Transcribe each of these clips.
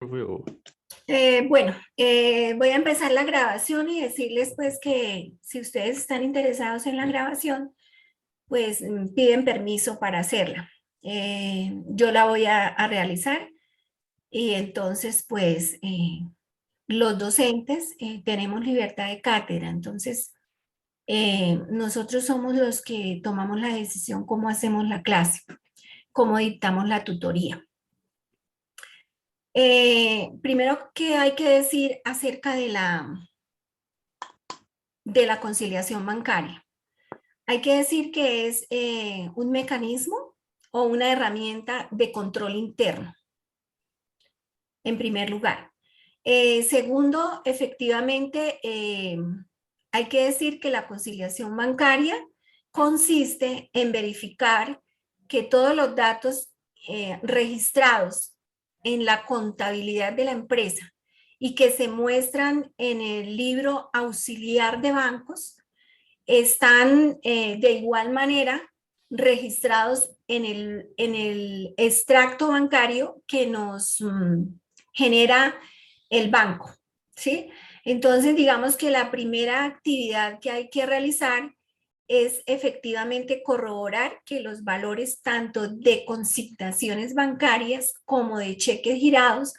Veo. Voy a empezar la grabación y decirles pues que si ustedes están interesados en la grabación, pues piden permiso para hacerla. Yo la voy a realizar y entonces pues los docentes tenemos libertad de cátedra, entonces nosotros somos los que tomamos la decisión cómo hacemos la clase, cómo dictamos la tutoría. Primero, ¿qué hay que decir acerca de la conciliación bancaria? Hay que decir que es un mecanismo o una herramienta de control interno, en primer lugar. Segundo, efectivamente, hay que decir que la conciliación bancaria consiste en verificar que todos los datos registrados en la contabilidad de la empresa y que se muestran en el libro auxiliar de bancos están de igual manera registrados en el extracto bancario que nos genera el banco, ¿sí? Entonces, digamos que la primera actividad que hay que realizar es efectivamente corroborar que los valores tanto de consignaciones bancarias como de cheques girados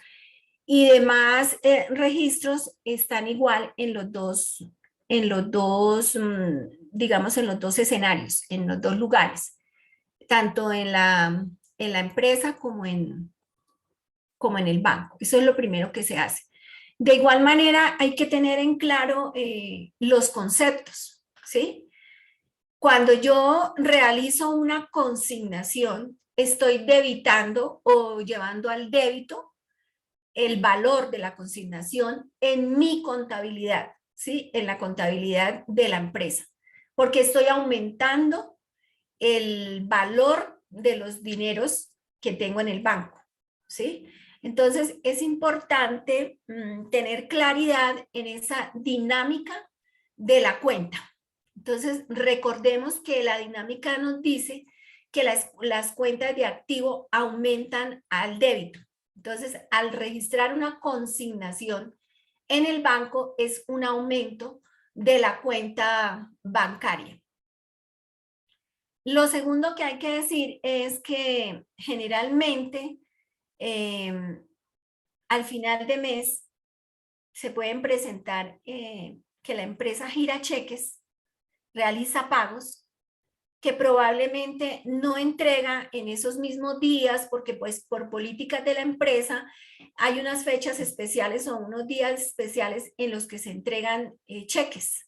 y demás registros están igual digamos, en los dos escenarios, en los dos lugares, tanto en la empresa como en el banco. Eso es lo primero que se hace. De igual manera, hay que tener en claro los conceptos, ¿sí? Cuando yo realizo una consignación, estoy debitando o llevando al débito el valor de la consignación en mi contabilidad, ¿sí? En la contabilidad de la empresa, porque estoy aumentando el valor de los dineros que tengo en el banco, ¿sí? Entonces, es importante tener claridad en esa dinámica de la cuenta. Entonces, recordemos que la dinámica nos dice que las cuentas de activo aumentan al débito. Entonces, al registrar una consignación en el banco es un aumento de la cuenta bancaria. Lo segundo que hay que decir es que generalmente al final de mes se pueden presentar que la empresa gira cheques, realiza pagos que probablemente no entrega en esos mismos días porque pues por políticas de la empresa hay unas fechas especiales o unos días especiales en los que se entregan cheques.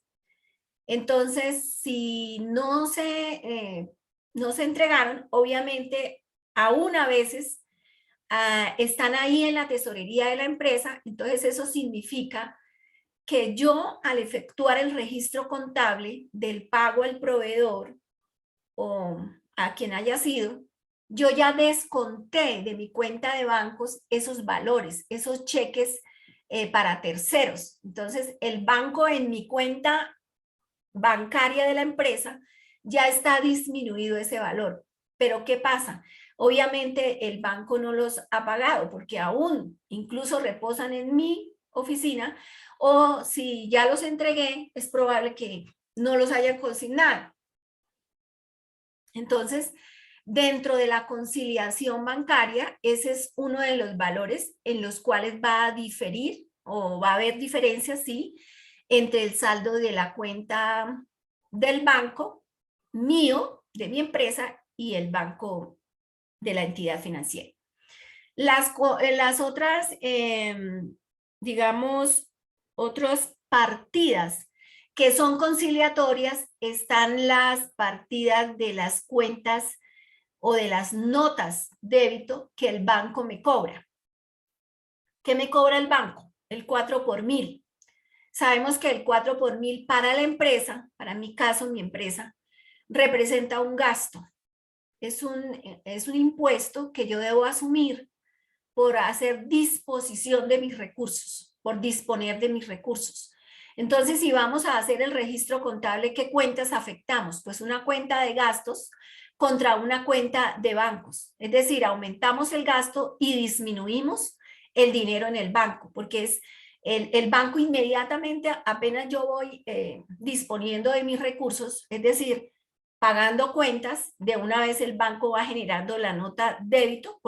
Entonces, si no se entregaron, obviamente aún a veces están ahí en la tesorería de la empresa, entonces eso significa que yo al efectuar el registro contable del pago al proveedor o a quien haya sido, yo ya desconté de mi cuenta de bancos esos valores, esos cheques para terceros. Entonces, el banco en mi cuenta bancaria de la empresa ya está disminuido ese valor. Pero ¿qué pasa? Obviamente el banco no los ha pagado porque aún incluso reposan en mi oficina o si ya los entregué, es probable que no los haya consignado. Entonces, dentro de la conciliación bancaria, ese es uno de los valores en los cuales va a diferir o va a haber diferencias, sí, entre el saldo de la cuenta del banco mío, de mi empresa, y el banco de la entidad financiera. Las otras, digamos, otras partidas que son conciliatorias están las partidas de las cuentas o de las notas débito que el banco me cobra. ¿Qué me cobra el banco? El 4 por mil. Sabemos que el 4 por mil para la empresa, para mi caso, mi empresa, representa un gasto. Es un impuesto que yo debo asumir por hacer disposición de mis recursos, por disponer de mis recursos. Entonces, si vamos a hacer el registro contable, ¿qué cuentas afectamos? Pues una cuenta de gastos contra una cuenta de bancos. Es decir, aumentamos el gasto y disminuimos el dinero en el banco, porque es el banco inmediatamente, apenas yo voy disponiendo de mis recursos, es decir, pagando cuentas, de una vez el banco va generando la nota débito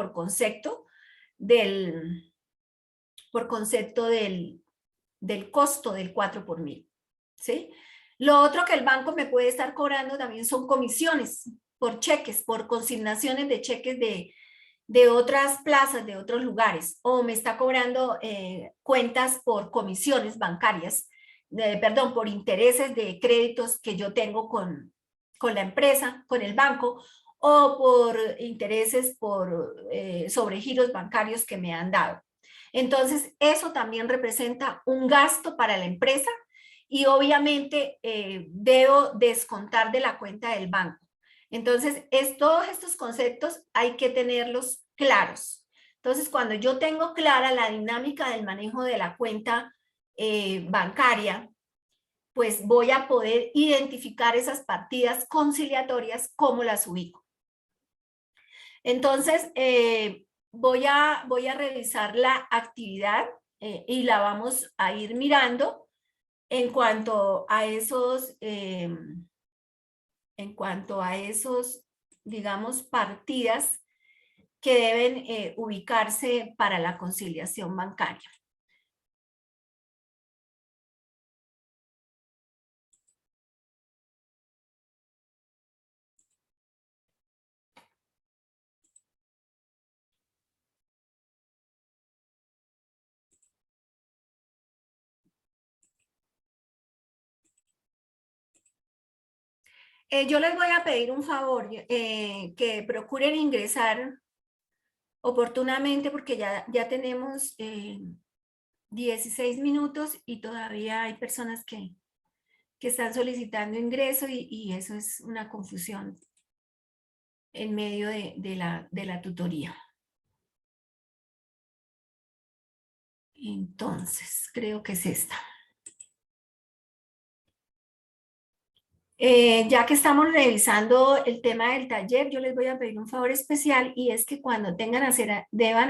del, por concepto del costo del 4 por mil, ¿sí? Lo otro que el banco me puede estar cobrando también son comisiones por cheques, por consignaciones de cheques de otras plazas, de otros lugares, o me está cobrando cuentas por comisiones bancarias, perdón, por intereses de créditos que yo tengo con la empresa, con el banco, o por intereses por sobregiros bancarios que me han dado. Entonces, eso también representa un gasto para la empresa y obviamente debo descontar de la cuenta del banco. Entonces, todos estos conceptos hay que tenerlos claros. Entonces, cuando yo tengo clara la dinámica del manejo de la cuenta bancaria, pues voy a poder identificar esas partidas conciliatorias, cómo las ubico. Entonces, voy a revisar la actividad y la vamos a ir mirando en cuanto a esos, digamos, partidas que deben ubicarse para la conciliación bancaria. Yo les voy a pedir un favor, que procuren ingresar oportunamente porque ya tenemos 16 minutos y todavía hay personas que están solicitando ingreso y eso es una confusión en medio de la tutoría. Entonces, creo que es esta. Ya que estamos revisando el tema del taller, yo les voy a pedir un favor especial y es que cuando deban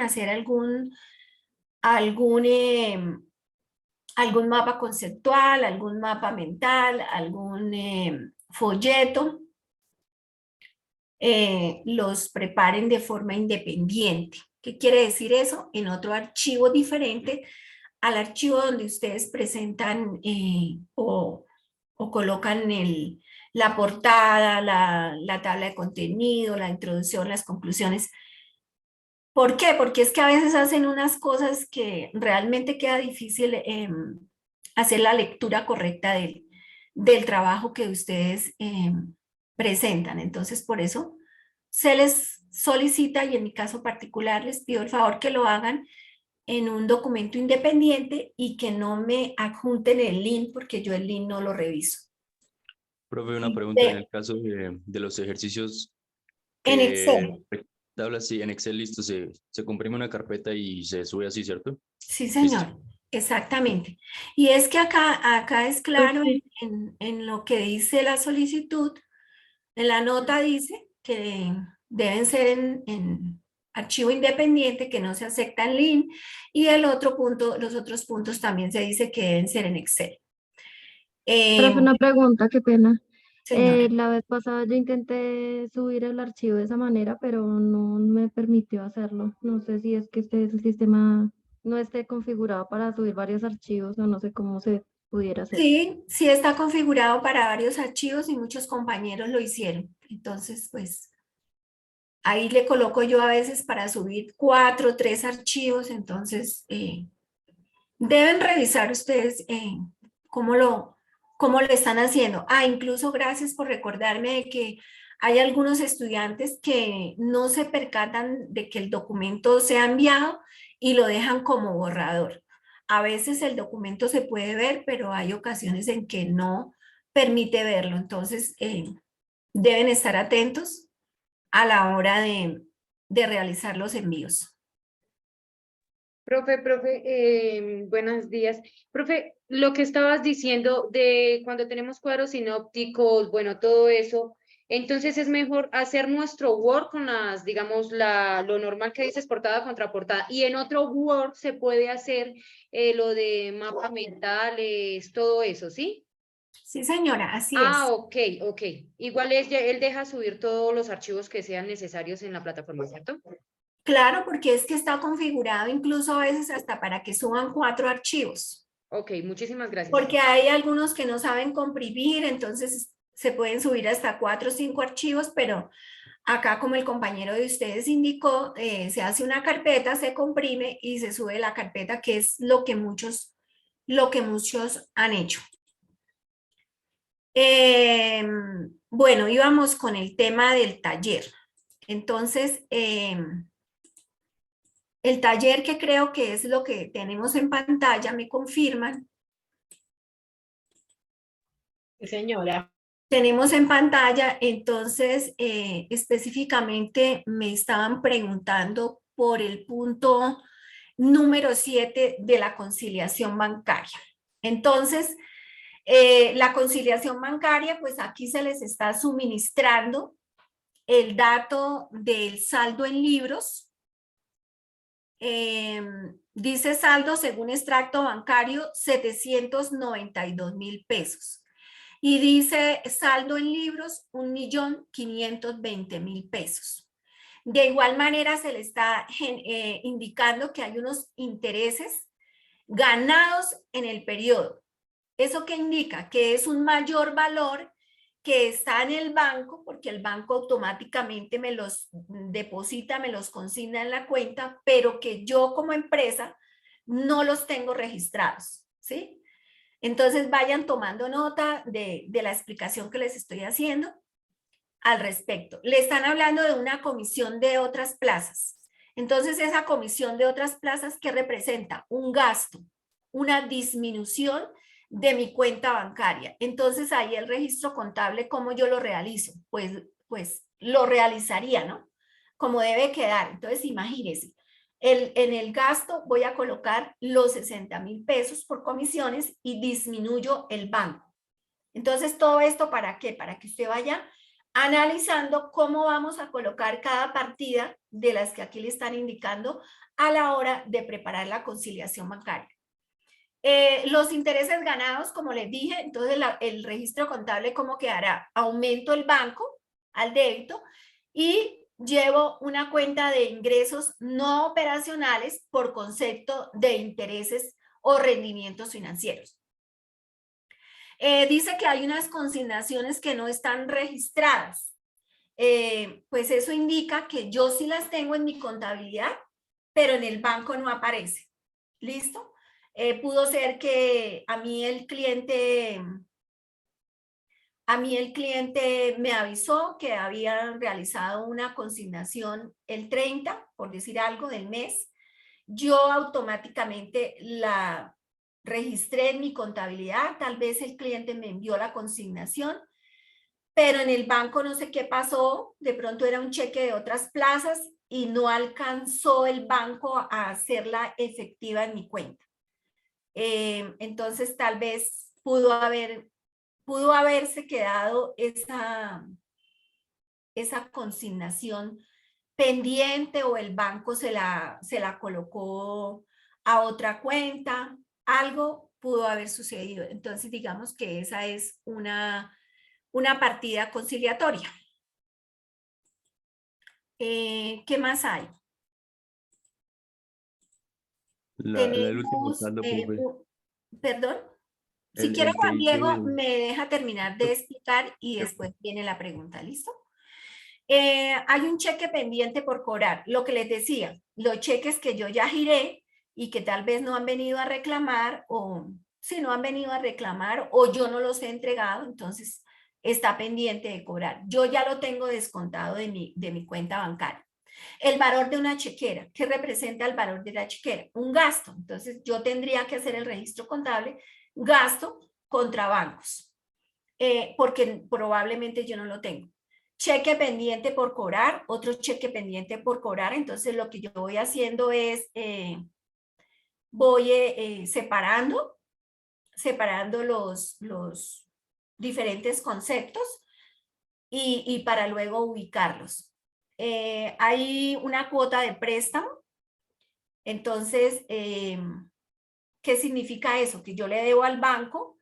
hacer algún mapa conceptual, algún mapa mental, algún folleto, los preparen de forma independiente. ¿Qué quiere decir eso? En otro archivo diferente al archivo donde ustedes presentan o colocan la portada, la tabla de contenido, la introducción, las conclusiones. ¿Por qué? Porque es que a veces hacen unas cosas que realmente queda difícil hacer la lectura correcta del trabajo que ustedes presentan. Entonces, por eso se les solicita, y en mi caso particular les pido el favor que lo hagan en un documento independiente y que no me adjunten el link porque yo el link no lo reviso. Profe, una pregunta en el caso de los ejercicios En que Excel. tabla así en Excel, listo, se comprime una carpeta y se sube así, ¿cierto? Sí, Listo. señor, exactamente. Y es que acá es claro Profe, en lo que dice la solicitud, en la nota dice que deben ser en archivo independiente, que no se aceptan link, y el otro punto, los otros puntos también se dice que deben ser en Excel. profe, una pregunta, qué pena. Señora. La vez pasada yo intenté subir el archivo de esa manera, pero no me permitió hacerlo. No sé si es que el sistema no esté configurado para subir varios archivos o no sé cómo se pudiera hacer. Sí, sí está configurado para varios archivos y muchos compañeros lo hicieron. Entonces, pues ahí le coloco yo a veces para subir 4 o 3 archivos. Entonces, deben revisar ustedes cómo lo están haciendo. Incluso gracias por recordarme de que hay algunos estudiantes que no se percatan de que el documento se ha enviado y lo dejan como borrador. A veces el documento se puede ver, pero hay ocasiones en que no permite verlo. Entonces, deben estar atentos a la hora de realizar los envíos. Profe, buenos días. Profe, lo que estabas diciendo de cuando tenemos cuadros sinópticos, bueno, todo eso, Entonces es mejor hacer nuestro Word con las, digamos, lo normal que dices portada contra portada. Y en otro Word se puede hacer lo de mapas mentales, todo eso, ¿sí? Sí, señora, así Ah, es. ok, ok. Igual él deja subir todos los archivos que sean necesarios en la plataforma, ¿cierto? Claro, porque es que está configurado incluso a veces hasta para que suban 4 archivos. Ok, muchísimas gracias. Porque hay algunos que no saben comprimir, entonces se pueden subir hasta 4 o 5 archivos, pero acá, como el compañero de ustedes indicó, se hace una carpeta, se comprime y se sube la carpeta, que es lo que muchos han hecho. Bueno, íbamos con el tema del taller. Entonces, el taller, que creo que es lo que tenemos en pantalla, me confirman. Sí, señora. Tenemos en pantalla, entonces, específicamente me estaban preguntando por el punto número 7 de la conciliación bancaria. Entonces, la conciliación bancaria, pues aquí se les está suministrando el dato del saldo en libros. Dice saldo según extracto bancario 792,000 pesos. Y dice saldo en libros 1,520,000 pesos. De igual manera se le está indicando que hay unos intereses ganados en el periodo. ¿Eso qué indica? Que es un mayor valor que está en el banco, porque el banco automáticamente me los deposita, me los consigna en la cuenta, pero que yo como empresa no los tengo registrados, ¿sí? Entonces vayan tomando nota de la explicación que les estoy haciendo al respecto. Le están hablando de una comisión de otras plazas. Entonces esa comisión de otras plazas, ¿qué representa? Un gasto, una disminución de mi cuenta bancaria. Entonces ahí el registro contable, ¿cómo yo lo realizo? Pues lo realizaría, ¿no? Como debe quedar. Entonces imagínense, en el gasto voy a colocar los 60,000 pesos por comisiones y disminuyo el banco. Entonces, ¿todo esto para qué? Para que usted vaya analizando cómo vamos a colocar cada partida de las que aquí le están indicando a la hora de preparar la conciliación bancaria. Los intereses ganados, como les dije, entonces el registro contable, ¿cómo quedará? Aumento el banco al débito y llevo una cuenta de ingresos no operacionales por concepto de intereses o rendimientos financieros. Dice que hay unas consignaciones que no están registradas. Pues eso indica que yo sí las tengo en mi contabilidad, pero en el banco no aparece. ¿Listo? Pudo ser que a mí el cliente me avisó que habían realizado una consignación el 30, por decir algo, del mes. Yo automáticamente la registré en mi contabilidad, tal vez el cliente me envió la consignación, pero en el banco no sé qué pasó, de pronto era un cheque de otras plazas y no alcanzó el banco a hacerla efectiva en mi cuenta. Entonces tal vez pudo haberse quedado esa consignación pendiente o el banco se la colocó a otra cuenta, algo pudo haber sucedido. Entonces digamos que esa es una partida conciliatoria. ¿Qué más hay? El último Tenemos, saldo, profe. perdón. Si quiere, El que Juan Diego, dice, me deja terminar de explicar y después viene la pregunta, ¿listo? Hay un cheque pendiente por cobrar, lo que les decía, los cheques que yo ya giré y que tal vez no han venido a reclamar o si no han venido a reclamar o yo no los he entregado, entonces está pendiente de cobrar. Yo ya lo tengo descontado de mi cuenta bancaria. El valor de una chequera, ¿qué representa el valor de la chequera? Un gasto. Entonces yo tendría que hacer el registro contable, gasto contra bancos, porque probablemente yo no lo tengo. Cheque pendiente por cobrar, otro cheque pendiente por cobrar. Entonces lo que yo voy haciendo es, voy separando los diferentes conceptos. y para luego ubicarlos. Hay una cuota de préstamo. Entonces, ¿qué significa eso? Que yo le debo al banco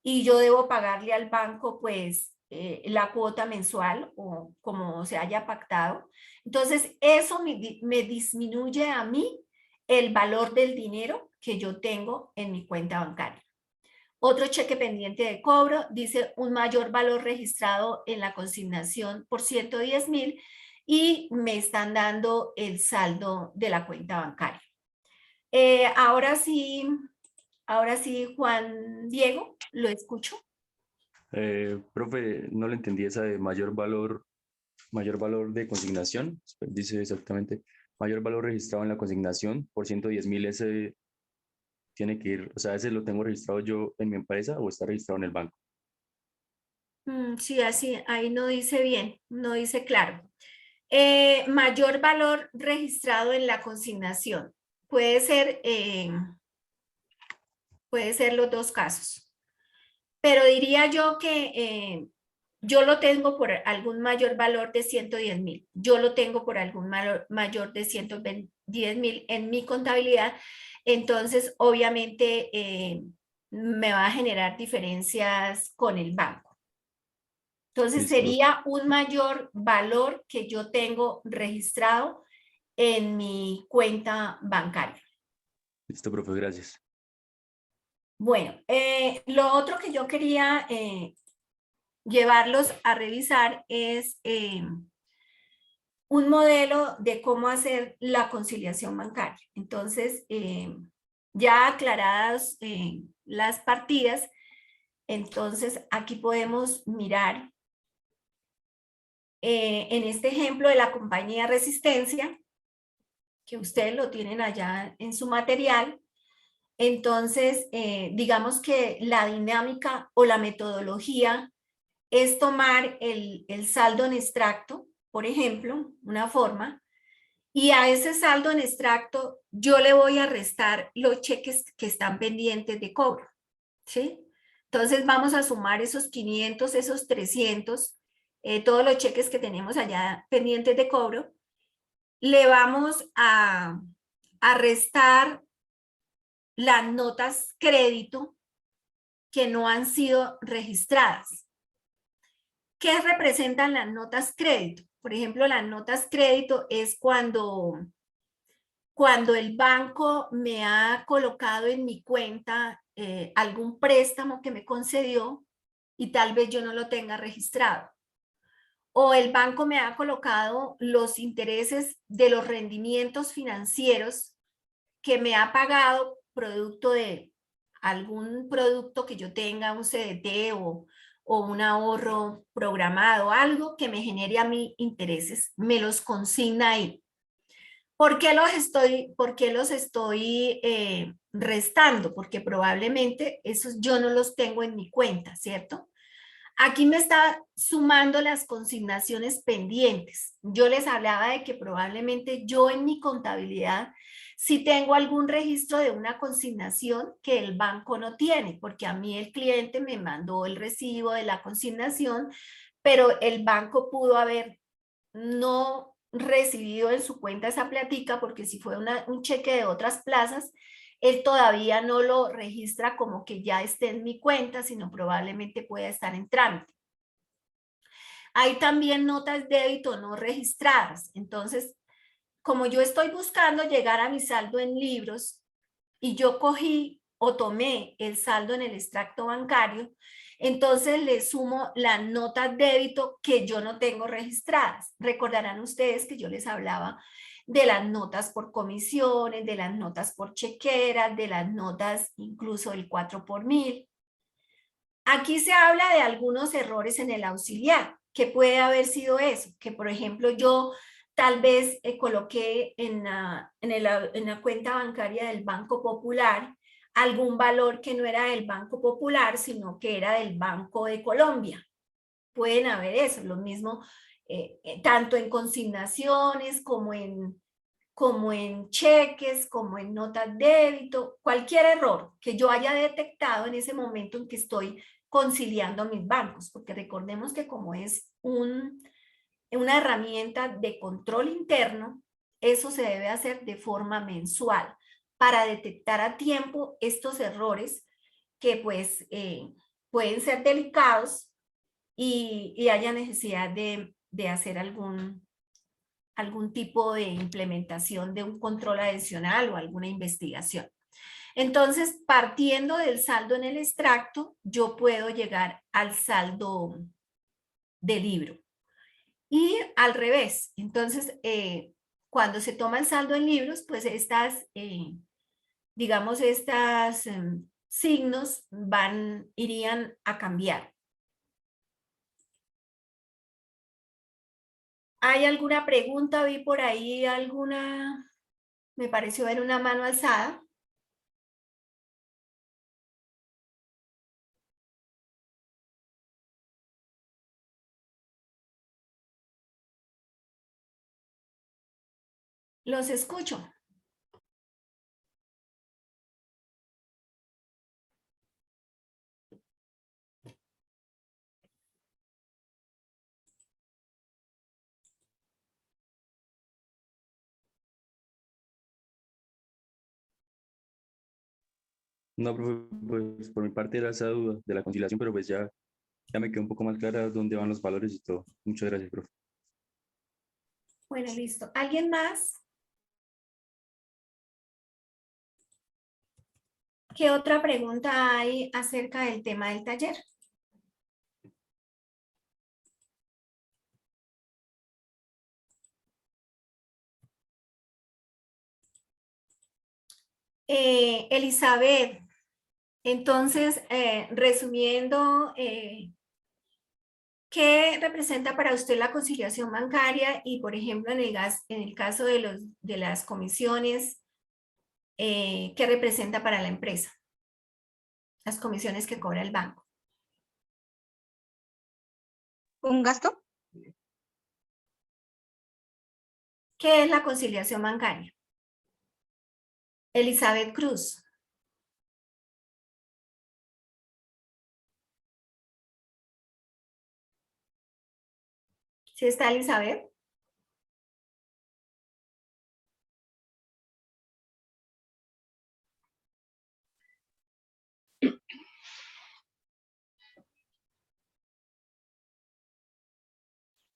y yo debo pagarle al banco pues la cuota mensual o como se haya pactado. Entonces, eso me disminuye a mí el valor del dinero que yo tengo en mi cuenta bancaria. Otro cheque pendiente de cobro dice un mayor valor registrado en la consignación por 110,000 y me están dando el saldo de la cuenta bancaria. Ahora sí, Juan Diego, lo escucho. Profe, no le entendí esa de mayor valor de consignación. Dice exactamente, mayor valor registrado en la consignación por 110,000, ese tiene que ir, o sea, ese lo tengo registrado yo en mi empresa o está registrado en el banco. Sí, así, ahí no dice bien, no dice claro. Mayor valor registrado en la consignación. Puede ser los dos casos. Pero diría yo que yo lo tengo por algún mayor valor de 110,000. Yo lo tengo por algún mayor de 110,000 en mi contabilidad. Entonces, obviamente, me va a generar diferencias con el banco. Entonces, Listo, sería un mayor valor que yo tengo registrado en mi cuenta bancaria. listo, profe, gracias. Bueno, lo otro que yo quería llevarlos a revisar es un modelo de cómo hacer la conciliación bancaria. Entonces, ya aclaradas las partidas, entonces aquí podemos mirar en este ejemplo de la compañía Resistencia, que ustedes lo tienen allá en su material. Entonces, digamos que la dinámica o la metodología es tomar el saldo en extracto, por ejemplo, una forma, y a ese saldo en extracto yo le voy a restar los cheques que están pendientes de cobro, ¿sí? Entonces vamos a sumar esos 500, esos 300, todos los cheques que tenemos allá pendientes de cobro, le vamos a restar las notas crédito que no han sido registradas. ¿Qué representan las notas crédito? Por ejemplo, las notas crédito es cuando el banco me ha colocado en mi cuenta algún préstamo que me concedió y tal vez yo no lo tenga registrado. O el banco me ha colocado los intereses de los rendimientos financieros que me ha pagado producto de algún producto que yo tenga, un CDT o un ahorro programado, algo que me genere a mí intereses, me los consigna ahí. ¿Por qué los estoy restando? Porque probablemente esos yo no los tengo en mi cuenta, ¿cierto? Aquí me está sumando las consignaciones pendientes. Yo les hablaba de que probablemente yo en mi contabilidad sí tengo algún registro de una consignación que el banco no tiene, porque a mí el cliente me mandó el recibo de la consignación, pero el banco pudo haber no recibido en su cuenta esa platica, porque si fue un cheque de otras plazas, él todavía no lo registra como que ya esté en mi cuenta, sino probablemente pueda estar en trámite. Hay también notas débito no registradas. Entonces, como yo estoy buscando llegar a mi saldo en libros y yo cogí o tomé el saldo en el extracto bancario, entonces le sumo las notas débito que yo no tengo registradas. Recordarán ustedes que yo les hablaba de las notas por comisiones, de las notas por chequeras, de las notas incluso del 4 por 1000. Aquí se habla de algunos errores en el auxiliar. ¿Qué puede haber sido eso? Que, por ejemplo, yo tal vez coloqué en la cuenta bancaria del Banco Popular algún valor que no era del Banco Popular, sino que era del Banco de Colombia. Pueden haber eso, lo mismo tanto en consignaciones como en cheques, como en notas débito, cualquier error que yo haya detectado en ese momento en que estoy conciliando mis bancos, porque recordemos que como es una herramienta de control interno, eso se debe hacer de forma mensual para detectar a tiempo estos errores que pues pueden ser delicados y haya necesidad de hacer algún tipo de implementación de un control adicional o alguna investigación. Entonces, partiendo del saldo en el extracto, yo puedo llegar al saldo de libro. Y al revés, entonces, cuando se toma el saldo en libros, pues digamos, estas signos irían a cambiar. ¿Hay alguna pregunta? Vi por ahí alguna, me pareció ver una mano alzada. Los escucho. No, profe, pues por mi parte era esa duda de la conciliación, pero pues ya me quedó un poco más clara dónde van los valores y todo. Muchas gracias, profe. Bueno, listo. ¿Alguien más? ¿Qué otra pregunta hay acerca del tema del taller? Elizabeth, entonces, resumiendo, ¿qué representa para usted la conciliación bancaria? Y, por ejemplo, en el caso de las comisiones, ¿qué representa para la empresa? Las comisiones que cobra el banco. ¿Un gasto? ¿Qué es la conciliación bancaria? Elizabeth Cruz. ¿Sí está Elizabeth?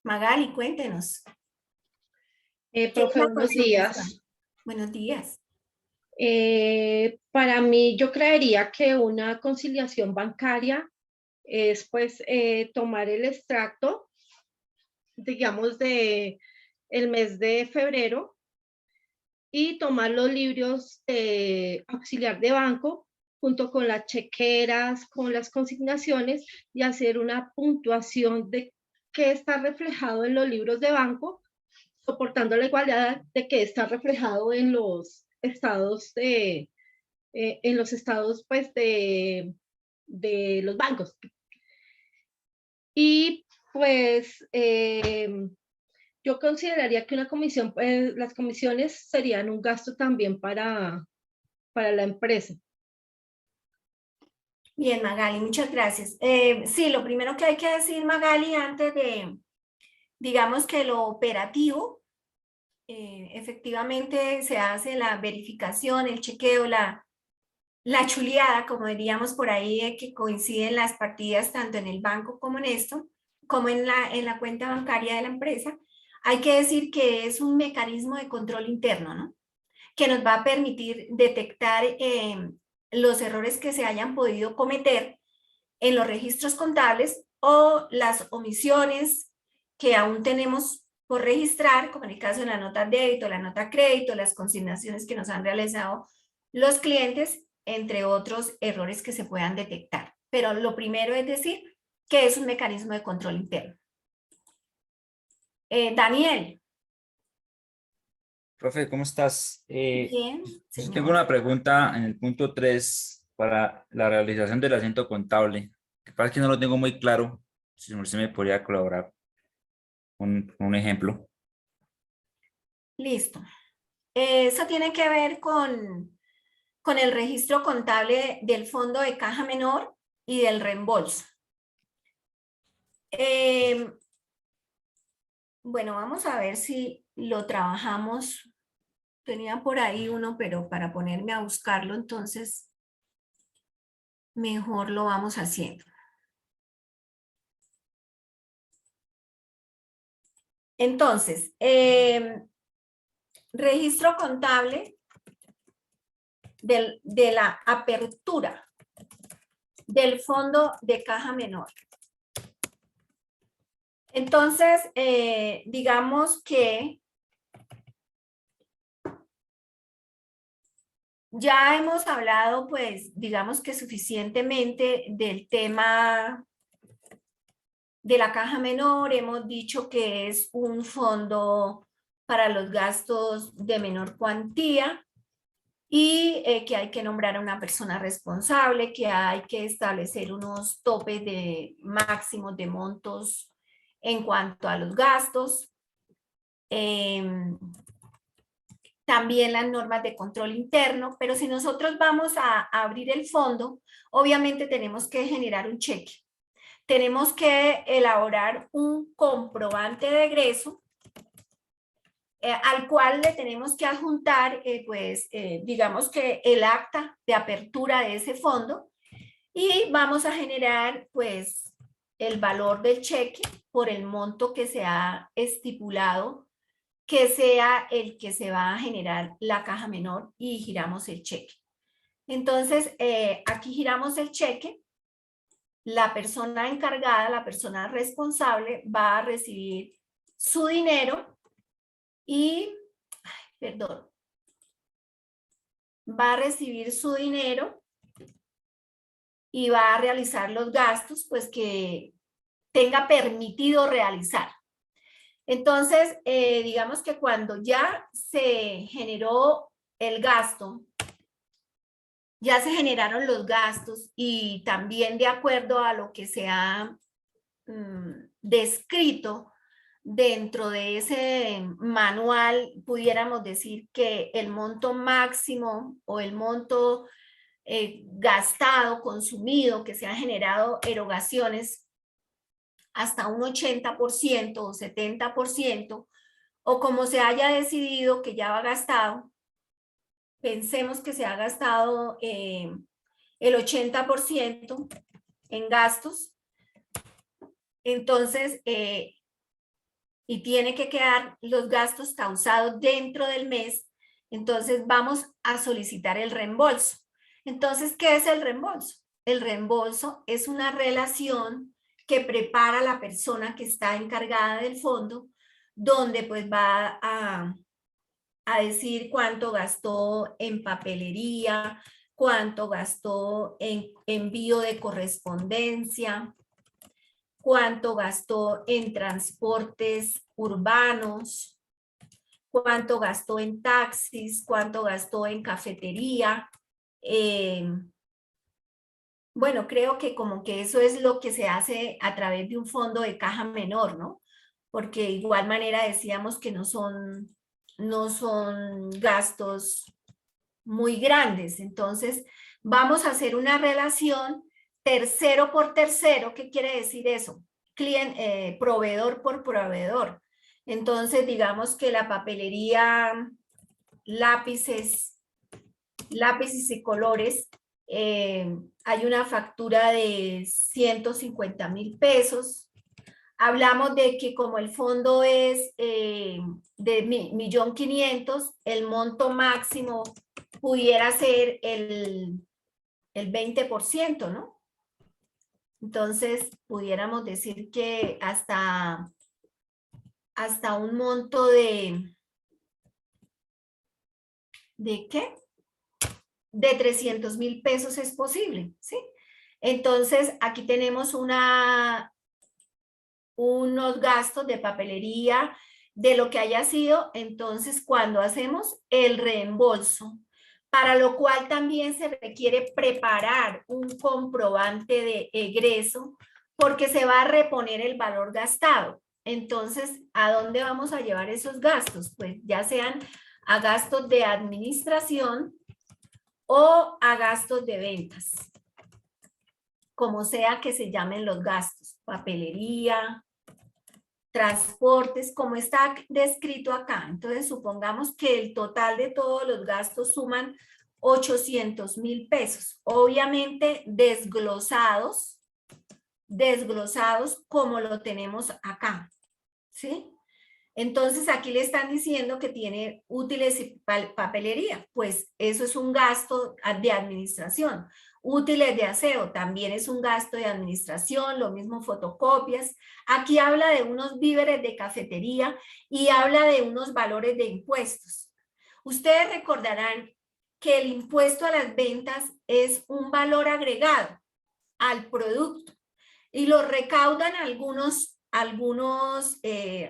Magali, cuéntenos. ¿Qué es Profe, la buenos conciliación? días. Buenos días. Para mí, yo creería que una conciliación bancaria es pues tomar el extracto, digamos, de el mes de febrero y tomar los libros de auxiliar de banco junto con las chequeras, con las consignaciones y hacer una puntuación de qué está reflejado en los libros de banco, soportando la igualdad de qué está reflejado en los estados pues de los bancos. Y pues yo consideraría que una comisión, las comisiones serían un gasto también para la empresa. Bien, Magali, muchas gracias. Sí, lo primero que hay que decir, Magali, antes de, digamos que lo operativo, efectivamente se hace la verificación, el chequeo, la chuleada, como diríamos por ahí, que coinciden las partidas tanto en el banco como en esto, como en la cuenta bancaria de la empresa. Hay que decir que es un mecanismo de control interno, ¿no? Que nos va a permitir detectar los errores que se hayan podido cometer en los registros contables o las omisiones que aún tenemos por registrar, como en el caso de la nota débito, la nota crédito, las consignaciones que nos han realizado los clientes, entre otros errores que se puedan detectar. Pero lo primero es decir que es un mecanismo de control interno. Daniel. Profe, ¿cómo estás? Bien, Yo señor. tengo una pregunta en el punto 3 para la realización del asiento contable. Lo que pasa es que no lo tengo muy claro. Si usted me podría colaborar con un ejemplo. Listo. Eso tiene que ver con el registro contable del fondo de caja menor y del reembolso. Bueno, vamos a ver si lo trabajamos. Tenía por ahí uno, pero para ponerme a buscarlo, entonces mejor lo vamos haciendo. Entonces, registro contable de la apertura del fondo de caja menor. Entonces, digamos que ya hemos hablado, pues, digamos que suficientemente del tema de la caja menor. Hemos dicho que es un fondo para los gastos de menor cuantía y que hay que nombrar a una persona responsable, que hay que establecer unos topes de máximos de montos en cuanto a los gastos. También las normas de control interno, pero si nosotros vamos a abrir el fondo, obviamente tenemos que generar un cheque. Tenemos que elaborar un comprobante de egreso al cual le tenemos que adjuntar, digamos que el acta de apertura de ese fondo, y vamos a generar, pues, el valor del cheque por el monto que se ha estipulado que sea el que se va a generar la caja menor y giramos el cheque. Entonces, aquí giramos el cheque. La persona encargada, la persona responsable va a recibir su dinero y, perdón, va a recibir su dinero y va a realizar los gastos, pues, que tenga permitido realizar. Entonces, digamos que cuando ya se generó el gasto, ya se generaron los gastos y también de acuerdo a lo que se ha descrito dentro de ese manual, pudiéramos decir que el monto máximo o el monto gastado, consumido, que se han generado erogaciones hasta un 80% o 70%, o como se haya decidido que ya va gastado, pensemos que se ha gastado el 80% en gastos, entonces, y tiene que quedar los gastos causados dentro del mes, entonces vamos a solicitar el reembolso. Entonces, ¿qué es el reembolso? El reembolso es una relación que prepara la persona que está encargada del fondo, donde pues va a decir cuánto gastó en papelería, cuánto gastó en envío de correspondencia, cuánto gastó en transportes urbanos, cuánto gastó en taxis, cuánto gastó en cafetería. Bueno, creo que como que eso es lo que se hace a través de un fondo de caja menor, ¿no? Porque de igual manera decíamos que no son gastos muy grandes. Entonces, vamos a hacer una relación tercero por tercero. ¿Qué quiere decir eso? Proveedor por proveedor. Entonces, digamos que la papelería, lápices y colores, hay una factura de 150,000 pesos. Hablamos de que como el fondo es de 1.500.000, el monto máximo pudiera ser el 20%, ¿no? Entonces, pudiéramos decir que hasta un monto ¿de qué? De 300,000 pesos es posible, ¿sí? Entonces, aquí tenemos unos gastos de papelería, de lo que haya sido. Entonces, cuando hacemos el reembolso, para lo cual también se requiere preparar un comprobante de egreso, porque se va a reponer el valor gastado. Entonces, ¿a dónde vamos a llevar esos gastos? Pues ya sean a gastos de administración o a gastos de ventas. como sea que se llamen los gastos, papelería, transportes, como está descrito acá. Entonces, supongamos que el total de todos los gastos suman 800.000 pesos, obviamente desglosados como lo tenemos acá, ¿sí? Entonces, aquí le están diciendo que tiene útiles y papelería, pues eso es un gasto de administración. Útiles de aseo también es un gasto de administración, lo mismo fotocopias. Aquí habla de unos víveres de cafetería y habla de unos valores de impuestos. Ustedes recordarán que el impuesto a las ventas es un valor agregado al producto y lo recaudan algunos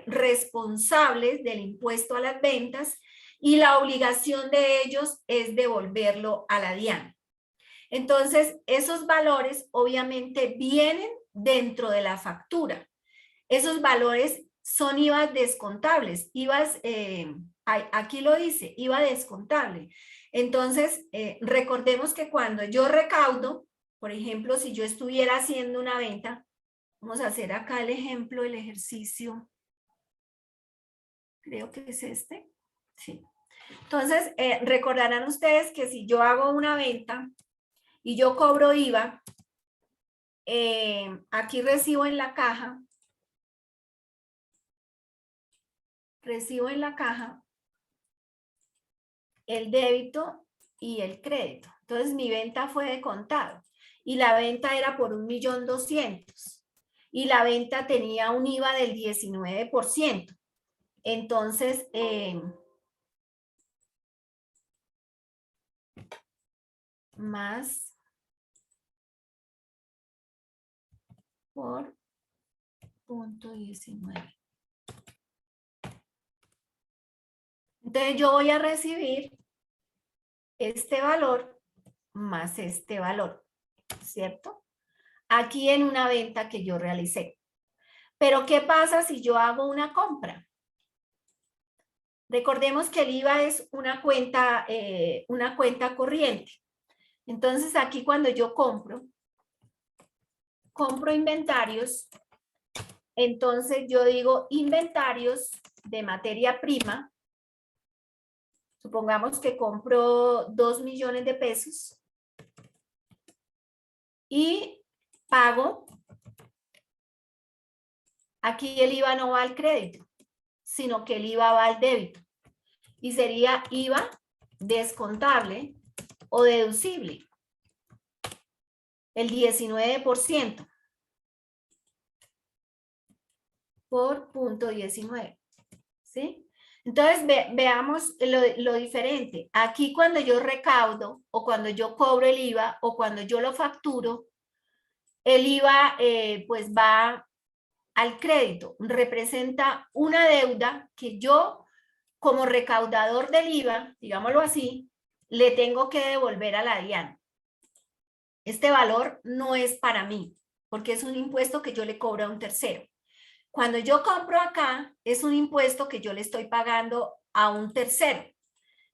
responsables del impuesto a las ventas y la obligación de ellos es devolverlo a la DIAN. Entonces, esos valores obviamente vienen dentro de la factura. Esos valores son IVA descontables, aquí lo dice, IVA descontable. Entonces, recordemos que cuando yo recaudo, por ejemplo, si yo estuviera haciendo una venta, vamos a hacer acá el ejemplo, el ejercicio. Creo que es este. Sí. Entonces, recordarán ustedes que si yo hago una venta y yo cobro IVA, aquí recibo en la caja el débito y el crédito. Entonces, mi venta fue de contado y la venta era por 1.200.000 y la venta tenía un IVA del 19%. Entonces, más por 0.19. Entonces, yo voy a recibir este valor más este valor, ¿cierto? Aquí en una venta que yo realicé. Pero, ¿qué pasa si yo hago una compra? Recordemos que el IVA es una cuenta corriente. Entonces, aquí cuando yo compro inventarios, entonces yo digo inventarios de materia prima. Supongamos que compro 2 millones de pesos y pago. Aquí el IVA no va al crédito, sino que el IVA va al débito. Y sería IVA descontable o deducible. El 19% por 0.19. ¿Sí? Entonces, veamos lo diferente. Aquí cuando yo recaudo o cuando yo cobro el IVA o cuando yo lo facturo, el IVA pues va al crédito. Representa una deuda que yo como recaudador del IVA, digámoslo así, le tengo que devolver a la DIAN. Este valor no es para mí, porque es un impuesto que yo le cobro a un tercero. Cuando yo compro acá, es un impuesto que yo le estoy pagando a un tercero.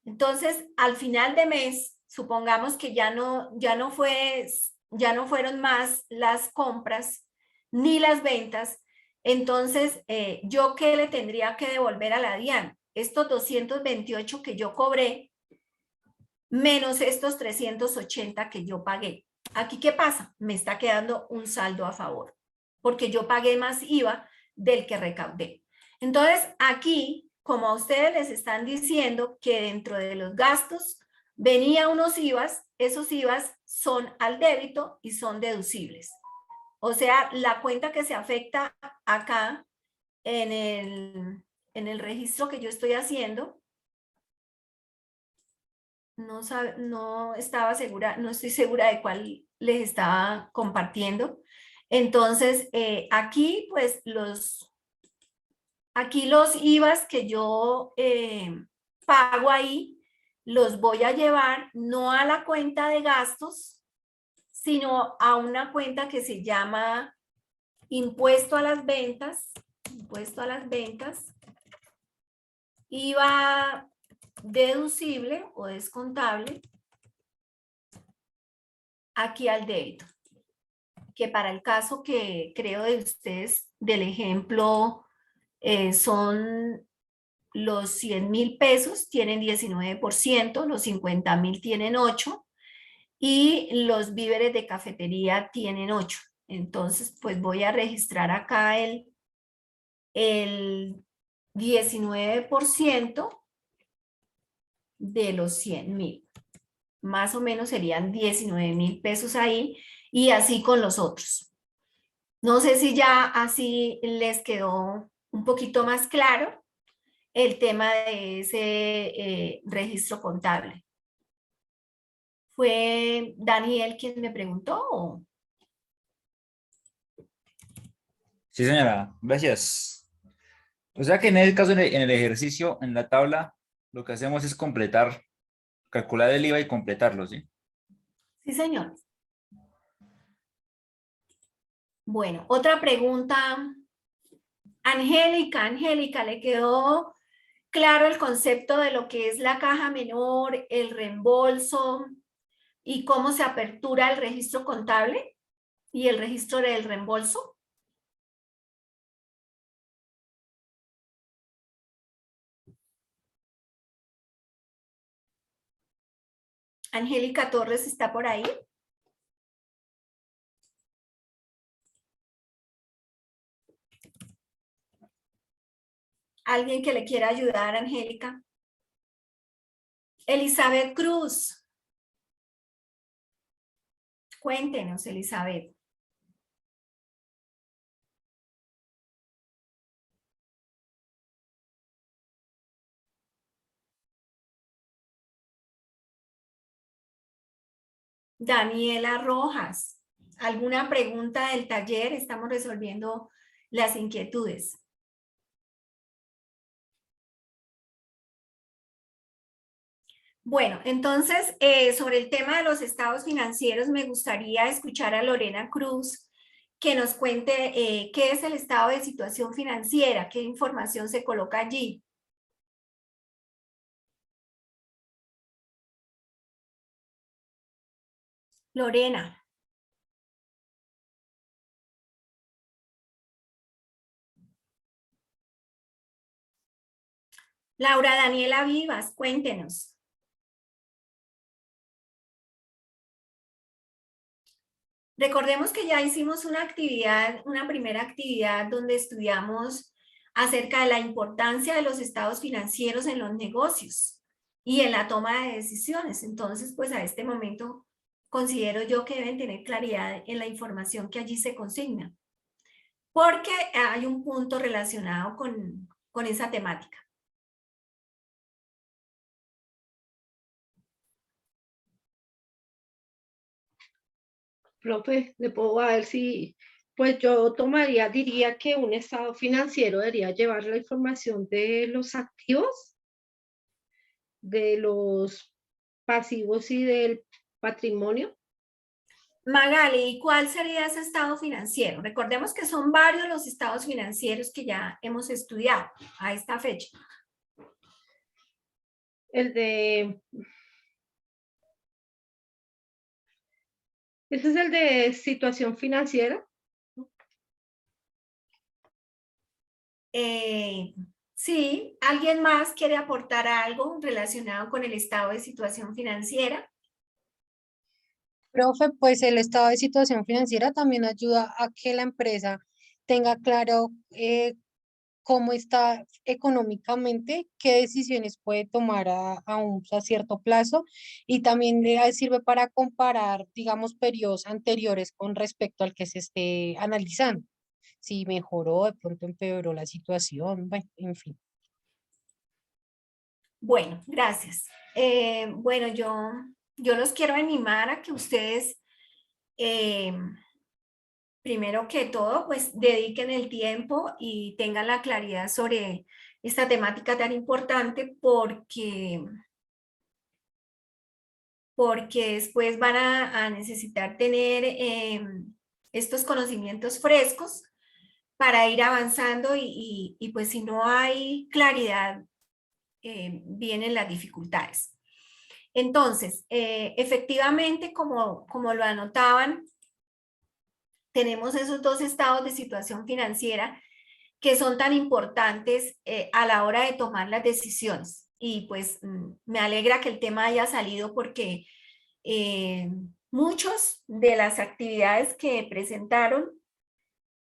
Entonces, al final de mes, supongamos que ya no fueron más las compras ni las ventas. Entonces, ¿yo qué le tendría que devolver a la DIAN? Estos 228 que yo cobré, menos estos 380 que yo pagué. Aquí, ¿qué pasa? Me está quedando un saldo a favor, porque yo pagué más IVA del que recaudé. Entonces, aquí, como a ustedes les están diciendo que dentro de los gastos venía unos IVAs, esos IVAs son al débito y son deducibles. O sea, la cuenta que se afecta acá en el registro que yo estoy haciendo, no estoy segura de cuál les estaba compartiendo. Entonces, aquí pues los IVAs que yo pago ahí, los voy a llevar no a la cuenta de gastos, sino a una cuenta que se llama impuesto a las ventas, IVA deducible o descontable, aquí al débito. que para el caso que creo de ustedes, del ejemplo, son los 100.000 pesos, tienen 19%, los 50.000 tienen 8%, y los víveres de cafetería tienen 8%. Entonces, pues voy a registrar acá el 19% de los 100.000. Más o menos serían 19.000 pesos ahí, y así con los otros. No sé si ya así les quedó un poquito más claro el tema de ese registro contable. ¿Fue Daniel quien me preguntó? ¿O? Sí, señora, gracias. O sea que en el caso, en el ejercicio, en la tabla, lo que hacemos es completar, calcular el IVA y completarlo, ¿sí? Sí, señor. Bueno, otra pregunta. Angélica, ¿le quedó claro el concepto de lo que es la caja menor, el reembolso y cómo se apertura el registro contable y el registro del reembolso? Angélica Torres está por ahí. ¿Alguien que le quiera ayudar, Angélica? Elizabeth Cruz. Cuéntenos, Elizabeth. Daniela Rojas. ¿Alguna pregunta del taller? Estamos resolviendo las inquietudes. Bueno, entonces, sobre el tema de los estados financieros, me gustaría escuchar a Lorena Cruz que nos cuente qué es el estado de situación financiera, qué información se coloca allí. Lorena. Laura Daniela Vivas, cuéntenos. Recordemos que ya hicimos una actividad, una primera actividad donde estudiamos acerca de la importancia de los estados financieros en los negocios y en la toma de decisiones. Entonces, pues a este momento considero yo que deben tener claridad en la información que allí se consigna, porque hay un punto relacionado con esa temática. Profe, le puedo a ver si, pues yo diría que un estado financiero debería llevar la información de los activos, de los pasivos y del patrimonio. Magali, ¿y cuál sería ese estado financiero? Recordemos que son varios los estados financieros que ya hemos estudiado a esta fecha. Ese es el de situación financiera. Sí, ¿alguien más quiere aportar algo relacionado con el estado de situación financiera? Profe, pues el estado de situación financiera también ayuda a que la empresa tenga claro cómo está económicamente, qué decisiones puede tomar a cierto plazo, y también le sirve para comparar, digamos, periodos anteriores con respecto al que se esté analizando. Si mejoró, de pronto empeoró la situación, bueno, en fin. Bueno, gracias. Bueno, yo los quiero animar a que ustedes, primero que todo, pues dediquen el tiempo y tengan la claridad sobre esta temática tan importante, porque después van a necesitar tener estos conocimientos frescos para ir avanzando, y pues si no hay claridad, vienen las dificultades. Entonces, efectivamente, como lo anotaban, tenemos esos dos estados de situación financiera que son tan importantes a la hora de tomar las decisiones. Y pues me alegra que el tema haya salido porque muchos de las actividades que presentaron,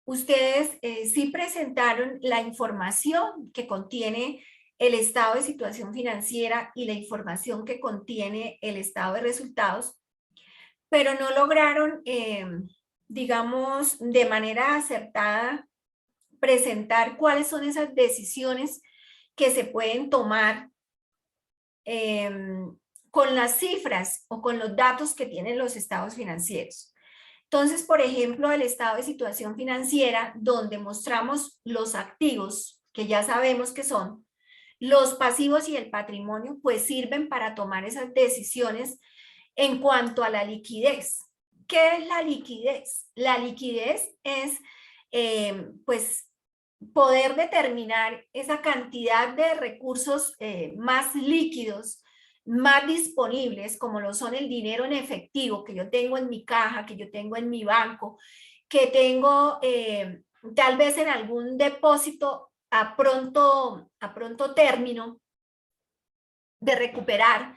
ustedes sí presentaron la información que contiene el estado de situación financiera y la información que contiene el estado de resultados, pero no lograron, digamos, de manera acertada presentar cuáles son esas decisiones que se pueden tomar con las cifras o con los datos que tienen los estados financieros. Entonces, por ejemplo, el estado de situación financiera, donde mostramos los activos, que ya sabemos que son, los pasivos y el patrimonio, pues sirven para tomar esas decisiones en cuanto a la liquidez. ¿Qué es la liquidez? La liquidez es, pues, poder determinar esa cantidad de recursos más líquidos, más disponibles, como lo son el dinero en efectivo que yo tengo en mi caja, que yo tengo en mi banco, que tengo tal vez en algún depósito a pronto término de recuperar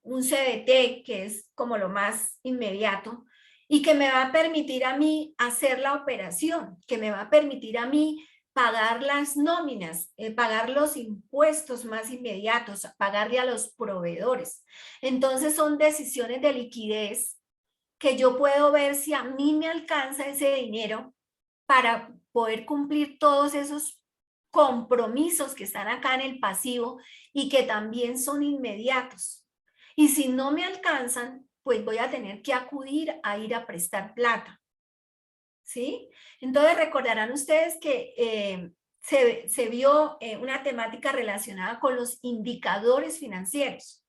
un CDT, que es como lo más inmediato, y que me va a permitir a mí hacer la operación, que me va a permitir a mí pagar las nóminas, pagar los impuestos más inmediatos, pagarle a los proveedores. Entonces son decisiones de liquidez que yo puedo ver si a mí me alcanza ese dinero para poder cumplir todos esos compromisos que están acá en el pasivo y que también son inmediatos. Y si no me alcanzan, pues voy a tener que acudir a ir a prestar plata. ¿Sí? Entonces recordarán ustedes que se vio una temática relacionada con los indicadores financieros,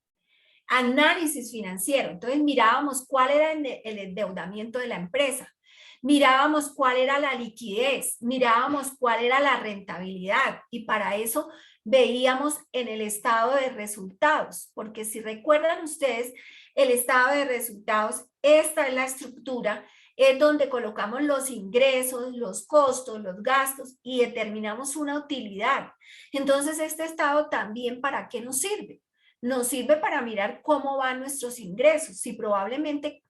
análisis financiero. Entonces mirábamos cuál era el endeudamiento de la empresa, mirábamos cuál era la liquidez, mirábamos cuál era la rentabilidad y para eso veíamos en el estado de resultados, porque si recuerdan ustedes, el estado de resultados, esta es la estructura, es donde colocamos los ingresos, los costos, los gastos y determinamos una utilidad. Entonces, este estado también, ¿para qué nos sirve? Nos sirve para mirar cómo van nuestros ingresos, si probablemente,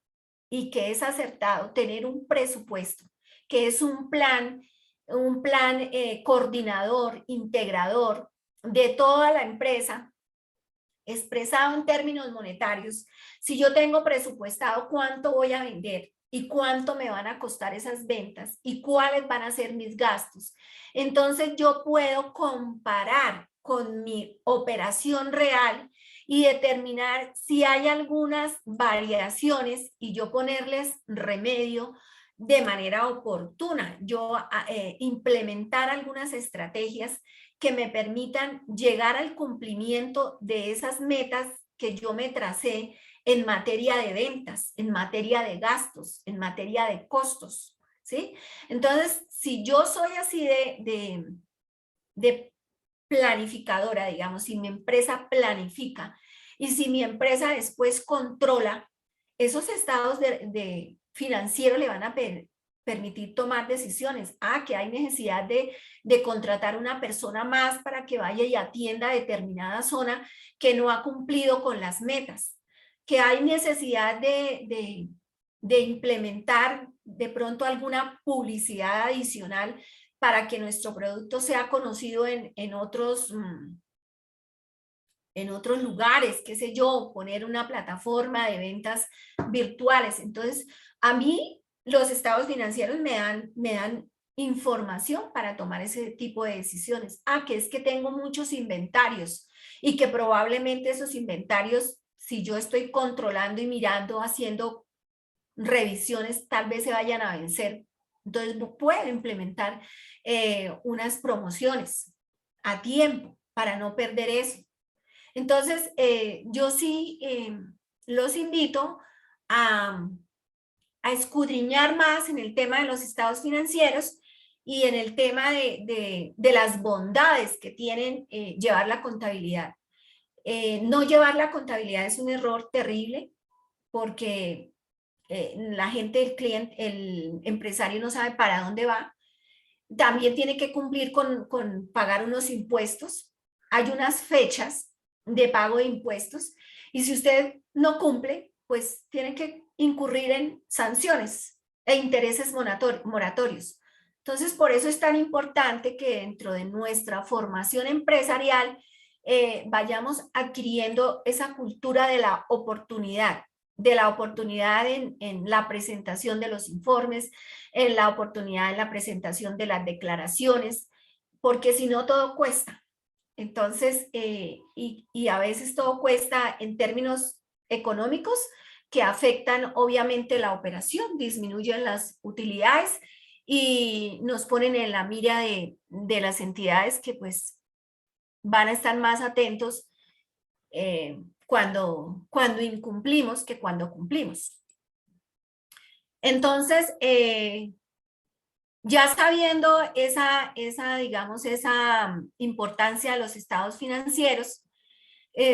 y que es acertado, tener un presupuesto, que es un plan coordinador, integrador de toda la empresa, expresado en términos monetarios. Si yo tengo presupuestado cuánto voy a vender y cuánto me van a costar esas ventas y cuáles van a ser mis gastos, entonces yo puedo comparar con mi operación real y determinar si hay algunas variaciones y yo ponerles remedio de manera oportuna. Yo implementar algunas estrategias que me permitan llegar al cumplimiento de esas metas que yo me tracé en materia de ventas, en materia de gastos, en materia de costos, ¿sí? Entonces, si yo soy así de planificadora, digamos, si mi empresa planifica y si mi empresa después controla, esos estados de financiero le van a permitir tomar decisiones. Que hay necesidad de contratar una persona más para que vaya y atienda determinada zona que no ha cumplido con las metas, que hay necesidad de implementar de pronto alguna publicidad adicional para que nuestro producto sea conocido en otros lugares, qué sé yo, poner una plataforma de ventas virtuales. Entonces, a mí los estados financieros me dan información para tomar ese tipo de decisiones. Que es que tengo muchos inventarios y que probablemente esos inventarios, si yo estoy controlando y mirando, haciendo revisiones, tal vez se vayan a vencer. Entonces, puedo implementar unas promociones a tiempo para no perder eso. Entonces, yo sí los invito a escudriñar más en el tema de los estados financieros y en el tema de las bondades que tienen llevar la contabilidad. No llevar la contabilidad es un error terrible porque la gente, el cliente, el empresario no sabe para dónde va. También tiene que cumplir con pagar unos impuestos. Hay unas fechas de pago de impuestos y si usted no cumple, pues tiene que incurrir en sanciones e intereses moratorios. Entonces, por eso es tan importante que dentro de nuestra formación empresarial vayamos adquiriendo esa cultura de la oportunidad en la presentación de los informes, en la oportunidad en la presentación de las declaraciones, porque si no todo cuesta. Entonces, y a veces todo cuesta en términos económicos que afectan obviamente la operación, disminuyen las utilidades y nos ponen en la mira de las entidades que pues van a estar más atentos cuando incumplimos que cuando cumplimos. Entonces, ya sabiendo digamos, esa importancia de los estados financieros,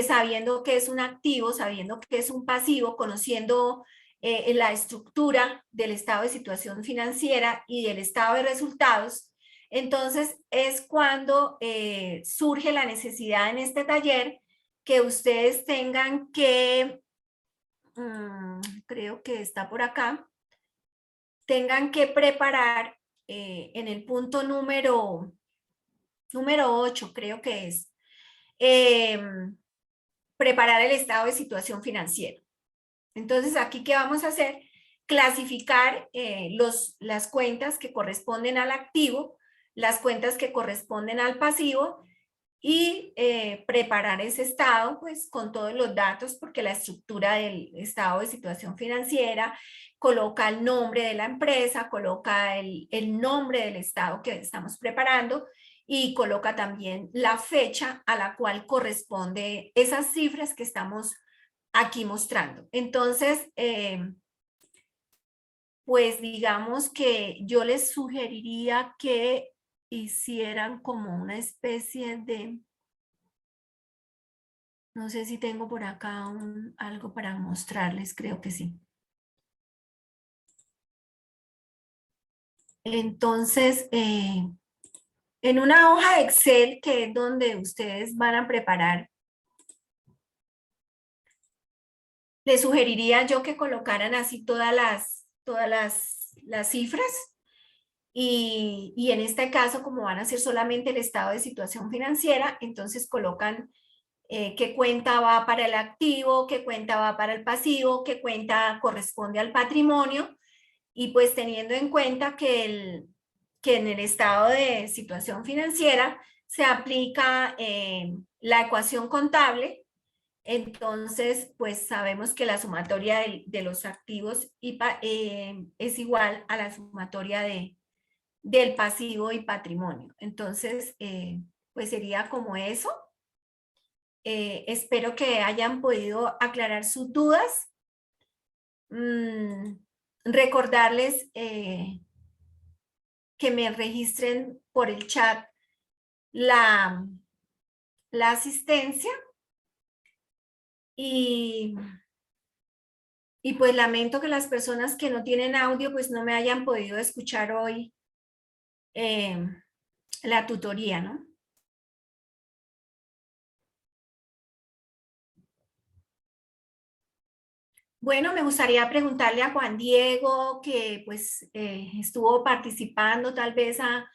sabiendo qué es un activo, sabiendo qué es un pasivo, conociendo la estructura del estado de situación financiera y del estado de resultados, entonces es cuando surge la necesidad en este taller que ustedes tengan que, creo que está por acá, tengan que preparar en el punto número 8, creo que es, preparar el estado de situación financiera. Entonces, aquí, ¿qué vamos a hacer? Clasificar las cuentas que corresponden al activo, las cuentas que corresponden al pasivo y preparar ese estado pues con todos los datos, porque la estructura del estado de situación financiera coloca el nombre de la empresa, coloca el nombre del estado que estamos preparando y coloca también la fecha a la cual corresponde esas cifras que estamos aquí mostrando. Entonces, pues digamos que yo les sugeriría que hicieran como una especie de, no sé si tengo por acá algo para mostrarles, creo que sí. Entonces, en una hoja de Excel, que es donde ustedes van a preparar, les sugeriría yo que colocaran así todas las cifras y en este caso, como van a ser solamente el estado de situación financiera, entonces colocan qué cuenta va para el activo, qué cuenta va para el pasivo, qué cuenta corresponde al patrimonio y pues teniendo en cuenta que en el estado de situación financiera se aplica la ecuación contable. Entonces, pues sabemos que la sumatoria de los activos es igual a la sumatoria del pasivo y patrimonio. Entonces, pues sería como eso. Espero que hayan podido aclarar sus dudas. Recordarles que me registren por el chat la asistencia. Y pues lamento que las personas que no tienen audio pues no me hayan podido escuchar hoy la tutoría, ¿no? Bueno, me gustaría preguntarle a Juan Diego, que pues estuvo participando, tal vez a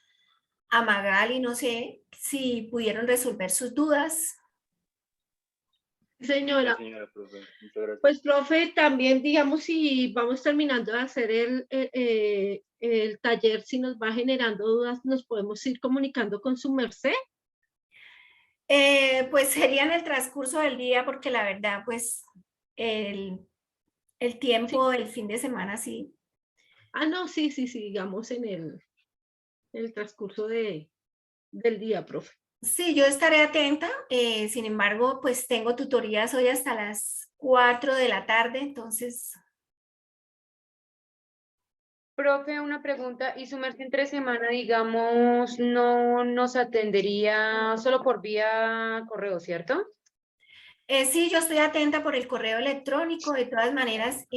Magali, no sé si pudieron resolver sus dudas. Señora, Señora profe, muchas gracias. pues profe, también digamos si vamos terminando de hacer el taller, si nos va generando dudas, nos podemos ir comunicando con su merced. Pues sería en el transcurso del día, porque la verdad, pues el tiempo del fin de semana sí. Ah, no, sí, digamos en el transcurso del día, profe. Sí, yo estaré atenta. Sin embargo, pues tengo tutorías hoy hasta las 4 de la tarde, entonces. Profe, una pregunta, ¿y su merced entre semana, digamos, no nos atendería solo por vía correo, cierto? Sí, yo estoy atenta por el correo electrónico. De todas maneras,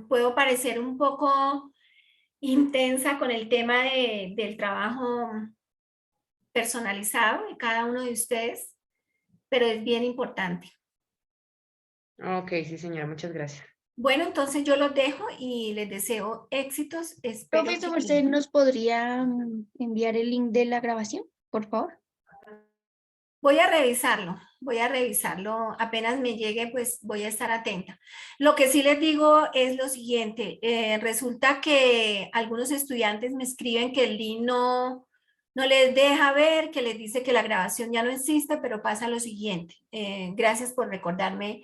puedo parecer un poco intensa con el tema del trabajo personalizado de cada uno de ustedes, pero es bien importante. Ok, sí, señora, muchas gracias. Bueno, entonces yo los dejo y les deseo éxitos. Espero Profesor, que- ¿usted nos podría enviar el link de la grabación, por favor? Voy a revisarlo. Apenas me llegue, pues voy a estar atenta. Lo que sí les digo es lo siguiente. Resulta que algunos estudiantes me escriben que el link no les deja ver, que les dice que la grabación ya no existe, pero pasa lo siguiente. Gracias por recordarme.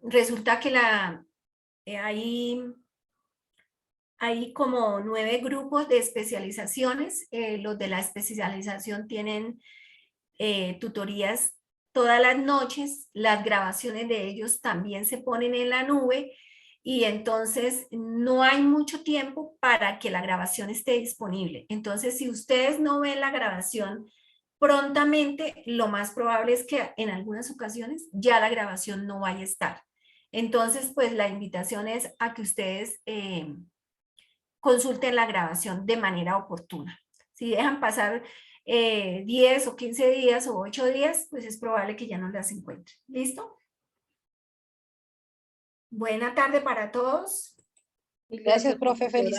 Resulta que hay como 9 grupos de especializaciones. Los de la especialización tienen tutorías todas las noches, las grabaciones de ellos también se ponen en la nube y entonces no hay mucho tiempo para que la grabación esté disponible. Entonces, si ustedes no ven la grabación prontamente, lo más probable es que en algunas ocasiones ya la grabación no vaya a estar. Entonces, pues la invitación es a que ustedes consulten la grabación de manera oportuna. Si dejan pasar 10 o 15 días o 8 días, pues es probable que ya no las encuentren. ¿Listo? Buena tarde para todos. Gracias, profe. Feliz